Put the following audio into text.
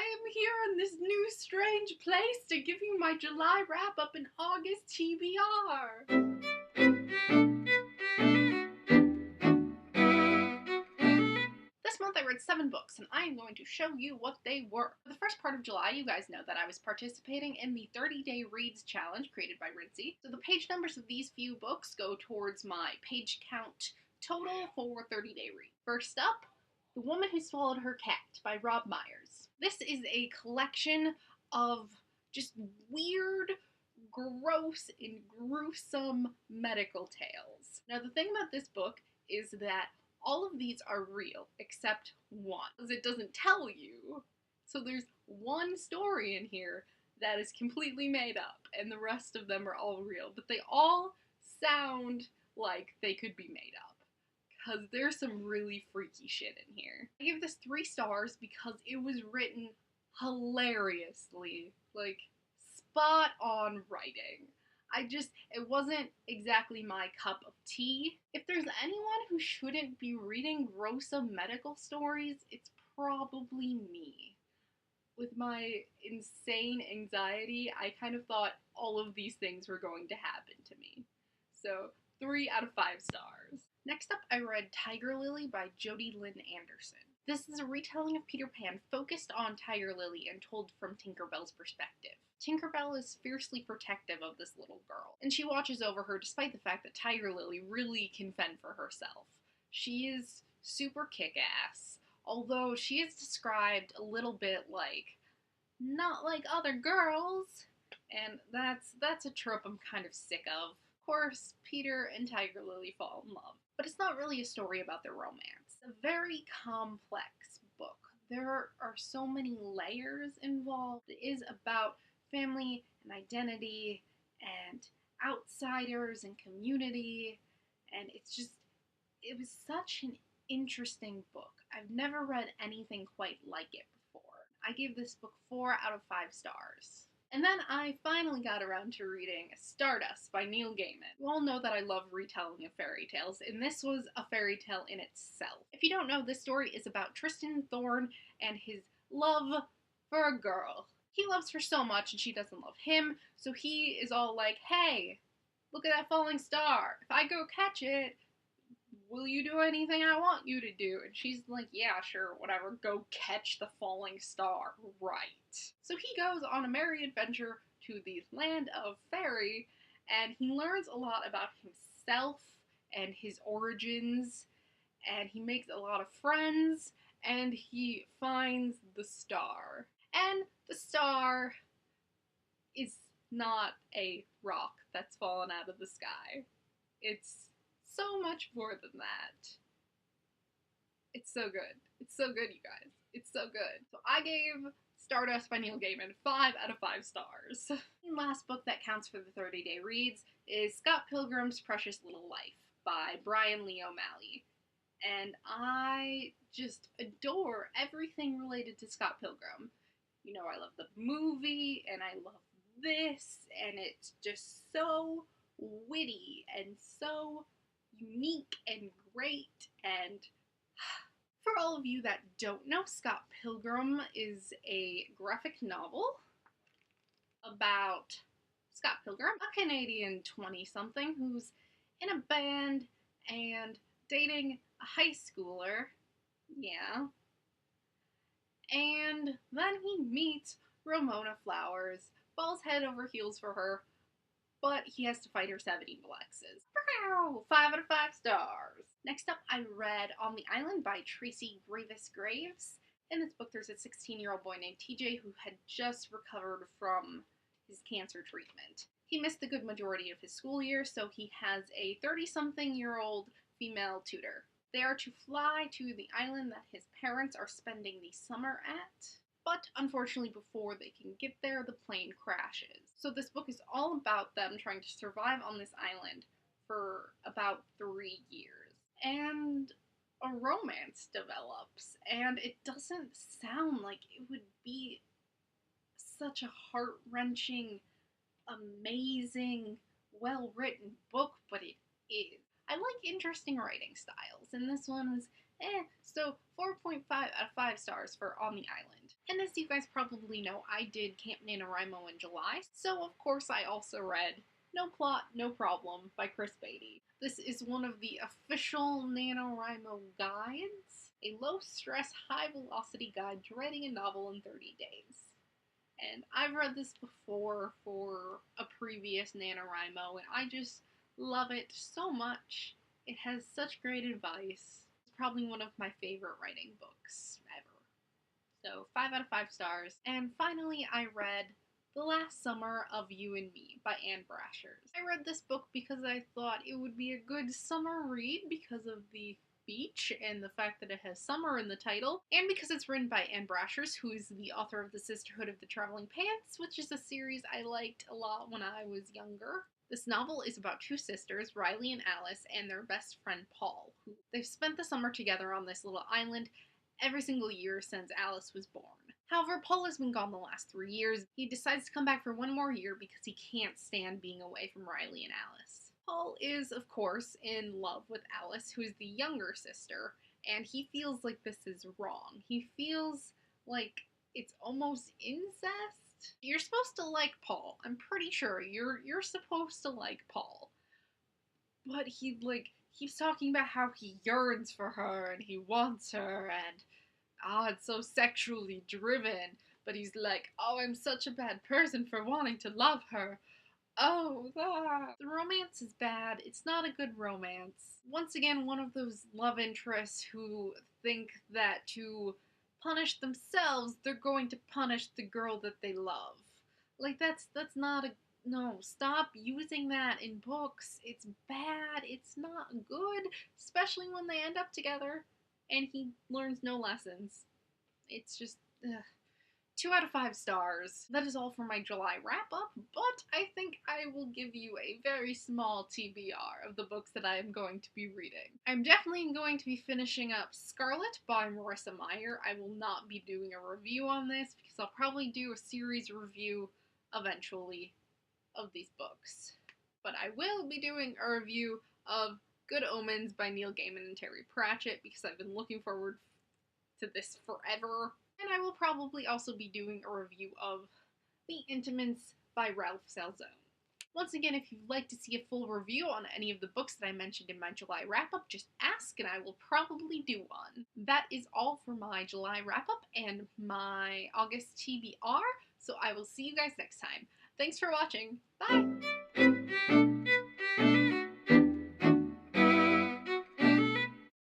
am here in this new strange place to give you my July wrap-up and August TBR. This month I read 7 books, and I am going to show you what they were. For the first part of July, you guys know that I was participating in the 30-Day Reads Challenge created by Ritzy. So the page numbers of these few books go towards my page count total for 30-Day Read. First up, The Woman Who Swallowed Her Cat by Rob Myers. This is a collection of just weird, gross, and gruesome medical tales. Now the thing about this book is that all of these are real, except one, because it doesn't tell you. So there's one story in here that is completely made up, and the rest of them are all real, but they all sound like they could be made up, because there's some really freaky shit in here. I give this 3 stars because it was written hilariously, like, spot on writing. It wasn't exactly my cup of tea. If there's anyone who shouldn't be reading gruesome medical stories, it's probably me. With my insane anxiety, I kind of thought all of these things were going to happen to me. So, 3 out of 5 stars. Next up, I read Tiger Lily by Jodi Lynn Anderson. This is a retelling of Peter Pan focused on Tiger Lily and told from Tinkerbell's perspective. Tinkerbell is fiercely protective of this little girl, and she watches over her despite the fact that Tiger Lily really can fend for herself. She is super kick-ass, although she is described a little bit like, not like other girls, and that's a trope I'm kind of sick of. Of course, Peter and Tiger Lily fall in love, but it's not really a story about their romance. It's a very complex book. There are so many layers involved. It is about family and identity and outsiders and community, and it was such an interesting book. I've never read anything quite like it before. I gave this book 4 out of 5 stars. And then I finally got around to reading Stardust by Neil Gaiman. You all know that I love retelling of fairy tales, and this was a fairy tale in itself. If you don't know, this story is about Tristan Thorne and his love for a girl. He loves her so much and she doesn't love him, so he is all like, hey, look at that falling star. If I go catch it, will you do anything I want you to do? And she's like, yeah, sure, whatever, go catch the falling star, right. So he goes on a merry adventure to the land of fairy, and he learns a lot about himself and his origins, and he makes a lot of friends, and he finds the star. And the star is not a rock that's fallen out of the sky. It's so much more than that. It's so good. It's so good, you guys. It's so good. So I gave Stardust by Neil Gaiman 5 out of 5 stars. The last book that counts for the 30-Day Reads is Scott Pilgrim's Precious Little Life by Brian Lee O'Malley. And I just adore everything related to Scott Pilgrim. You know, I love the movie, and I love this, and it's just so witty, and so unique, and great, and for all of you that don't know, Scott Pilgrim is a graphic novel about Scott Pilgrim, a Canadian 20-something who's in a band and dating a high schooler, yeah. And then he meets Ramona Flowers, falls head over heels for her, but he has to fight her 7 evil exes. 5 out of 5 stars. Next up, I read On the Island by Tracy Gravis Graves. In this book, there's a 16-year-old boy named TJ who had just recovered from his cancer treatment. He missed the good majority of his school year, so he has a 30-something-year-old female tutor. They are to fly to the island that his parents are spending the summer at, but unfortunately before they can get there, the plane crashes. So this book is all about them trying to survive on this island for about 3 years. And a romance develops, and it doesn't sound like it would be such a heart-wrenching, amazing, well-written book, but it is. I like interesting writing styles, and this one was so 4.5 out of 5 stars for On the Island. And as you guys probably know, I did Camp NaNoWriMo in July, so of course I also read No Plot, No Problem by Chris Beatty. This is one of the official NaNoWriMo guides, a low-stress, high-velocity guide to writing a novel in 30 days. And I've read this before for a previous NaNoWriMo, and I just love it so much. It has such great advice. It's probably one of my favorite writing books ever. So 5 out of 5 stars. And finally, I read The Last Summer of You and Me by Anne Brashers. I read this book because I thought it would be a good summer read because of the beach and the fact that it has summer in the title, and because it's written by Anne Brashers, who is the author of The Sisterhood of the Traveling Pants, which is a series I liked a lot when I was younger. This novel is about two sisters, Riley and Alice, and their best friend Paul, who they've spent the summer together on this little island every single year since Alice was born. However, Paul has been gone the last 3 years. He decides to come back for one more year because he can't stand being away from Riley and Alice. Paul is, of course, in love with Alice, who is the younger sister, and he feels like this is wrong. He feels like it's almost incest. You're supposed to like Paul. I'm pretty sure you're supposed to like Paul. But he, keeps talking about how he yearns for her and he wants her and it's so sexually driven. But he's like, oh, I'm such a bad person for wanting to love her. The romance is bad. It's not a good romance. Once again, one of those love interests who think that to punish themselves, they're going to punish the girl that they love. That's not a no, stop using that in books. It's bad. It's not good, especially when they end up together and he learns no lessons. It's just, ugh. 2 out of 5 stars. That is all for my July wrap-up, but I think I will give you a very small TBR of the books that I am going to be reading. I'm definitely going to be finishing up Scarlet by Marissa Meyer. I will not be doing a review on this because I'll probably do a series review eventually of these books. But I will be doing a review of Good Omens by Neil Gaiman and Terry Pratchett because I've been looking forward to this forever. And I will probably also be doing a review of The Intimates by Ralph Salzone. Once again, if you'd like to see a full review on any of the books that I mentioned in my July wrap-up, just ask and I will probably do one. That is all for my July wrap-up and my August TBR, so I will see you guys next time. Thanks for watching. Bye!